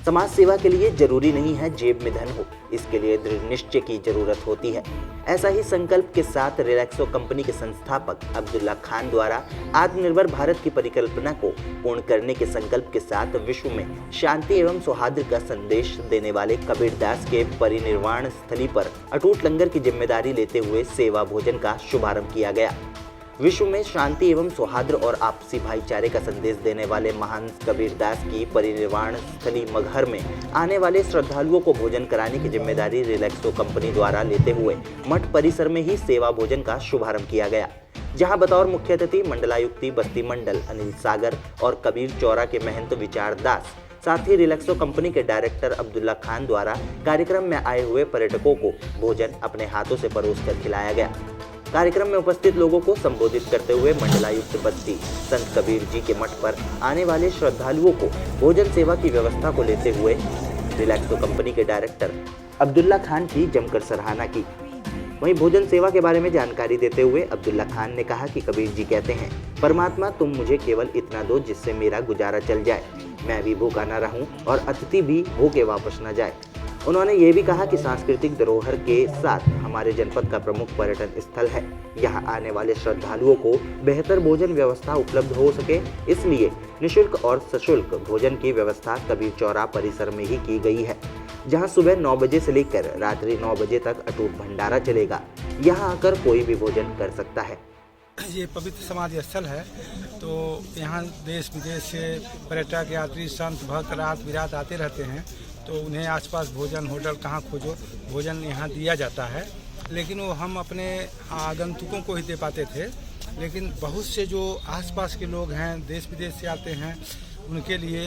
समाज सेवा के लिए जरूरी नहीं है जेब में धन हो, इसके लिए दृढ़ निश्चय की जरूरत होती है। ऐसा ही संकल्प के साथ रिलैक्सो कंपनी के संस्थापक अब्दुल्ला खान द्वारा आत्मनिर्भर भारत की परिकल्पना को पूर्ण करने के संकल्प के साथ विश्व में शांति एवं सौहार्द का संदेश देने वाले कबीरदास के परिनिर्वाण स्थली पर अटूट लंगर की जिम्मेदारी लेते हुए सेवा भोजन का शुभारंभ किया गया। विश्व में शांति एवं सौहार्द और आपसी भाईचारे का संदेश देने वाले महान कबीरदास की परिनिर्वाण स्थली मगहर में आने वाले श्रद्धालुओं को भोजन कराने की जिम्मेदारी रिलैक्सो कंपनी द्वारा लेते हुए मठ परिसर में ही सेवा भोजन का शुभारंभ किया गया, जहां बतौर मुख्य अतिथि मंडलायुक्ति बस्ती मंडल अनिल सागर और कबीर चौरा के महंत विचार दास, साथ ही रिलैक्सो कंपनी के डायरेक्टर अब्दुल्ला खान द्वारा कार्यक्रम में आए हुए पर्यटकों को भोजन अपने हाथों से परोस कर खिलाया गया। कार्यक्रम में उपस्थित लोगों को संबोधित करते हुए मंडलायुक्त बस्ती संत कबीर जी के मठ पर आने वाले श्रद्धालुओं को भोजन सेवा की व्यवस्था को लेते हुए रिलैक्सो कंपनी के डायरेक्टर अब्दुल्ला खान की जमकर सराहना की। वहीं भोजन सेवा के बारे में जानकारी देते हुए अब्दुल्ला खान ने कहा कि कबीर जी कहते हैं, परमात्मा तुम मुझे केवल इतना दो जिससे मेरा गुजारा चल जाए, मैं भी भूखा न रहूं और अतिथि भी भूखे वापस न जाए। उन्होंने ये भी कहा कि सांस्कृतिक धरोहर के साथ हमारे जनपद का प्रमुख पर्यटन स्थल है, यहाँ आने वाले श्रद्धालुओं को बेहतर भोजन व्यवस्था उपलब्ध हो सके, इसलिए निःशुल्क और सशुल्क भोजन की व्यवस्था कबीर चौरा परिसर में ही की गई है, जहाँ सुबह 9 बजे से लेकर रात्रि 9 बजे तक अटूट भंडारा चलेगा। यहाँ आकर कोई भी भोजन कर सकता है। ये पवित्र समाधि स्थल है, तो यहाँ देश विदेश से पर्यटक यात्री संत भक्त रात बिरात आते रहते हैं, तो उन्हें आसपास भोजन होटल कहाँ खोजो भोजन यहाँ दिया जाता है। लेकिन वो हम अपने आगंतुकों को ही दे पाते थे, लेकिन बहुत से जो आसपास के लोग हैं देश विदेश से आते हैं उनके लिए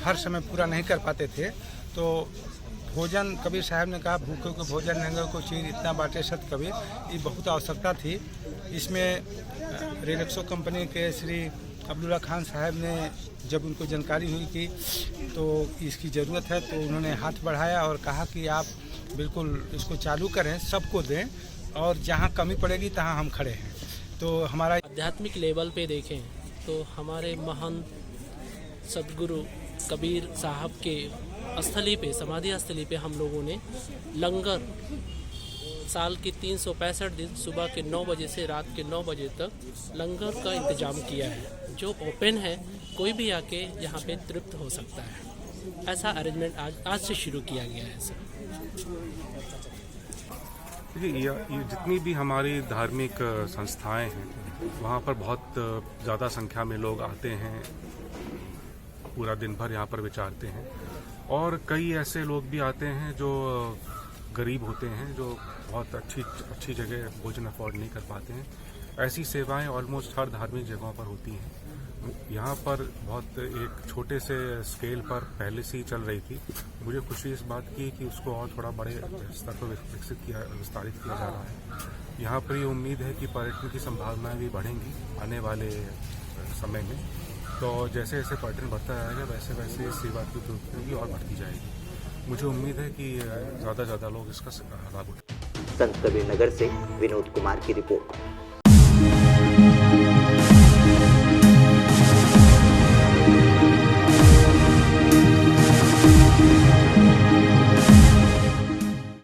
हर समय पूरा नहीं कर पाते थे। तो भोजन कबीर साहब ने कहा, भूखे को भोजन नंगे को चीर इतना बांटे सत कबीर, ये बहुत आवश्यकता थी। इसमें रिलैक्सो कंपनी के श्री अब्दुल्ला खान साहब ने जब उनको जानकारी हुई कि तो इसकी ज़रूरत है, तो उन्होंने हाथ बढ़ाया और कहा कि आप बिल्कुल इसको चालू करें, सबको दें और जहाँ कमी पड़ेगी तहाँ हम खड़े हैं। तो हमारा आध्यात्मिक लेवल पे देखें तो हमारे महान सदगुरु कबीर साहब के स्थली पे, समाधि स्थली पे हम लोगों ने लंगर साल के 365 दिन सुबह के 9 बजे से रात के 9 बजे तक लंगर का इंतजाम किया है, जो ओपन है, कोई भी आके यहाँ पे तृप्त हो सकता है। ऐसा अरेंजमेंट आज से शुरू किया गया है सर। ये जितनी भी हमारी धार्मिक संस्थाएं हैं वहाँ पर बहुत ज़्यादा संख्या में लोग आते हैं, पूरा दिन भर यहाँ पर विचारते हैं, और कई ऐसे लोग भी आते हैं जो गरीब होते हैं, जो बहुत अच्छी जगह भोजन अफोर्ड नहीं कर पाते हैं। ऐसी सेवाएं ऑलमोस्ट हर धार्मिक जगहों पर होती हैं। यहाँ पर बहुत एक छोटे से स्केल पर पहले से ही चल रही थी। मुझे खुशी इस बात की कि उसको और थोड़ा बड़े स्तर पर विस्तारित किया जा रहा है। यहाँ पर ये उम्मीद है कि पर्यटन की संभावनाएं भी बढ़ेंगी आने वाले समय में। तो जैसे जैसे पर्यटन बढ़ता जाएगा वैसे वैसे सेवा की उपयोगिता और बढ़ती जाएगी। मुझे उम्मीद है कि ज़्यादा से ज़्यादा लोग इसका लाभ उठाएंगे। संत कबीर नगर से विनोद कुमार की रिपोर्ट।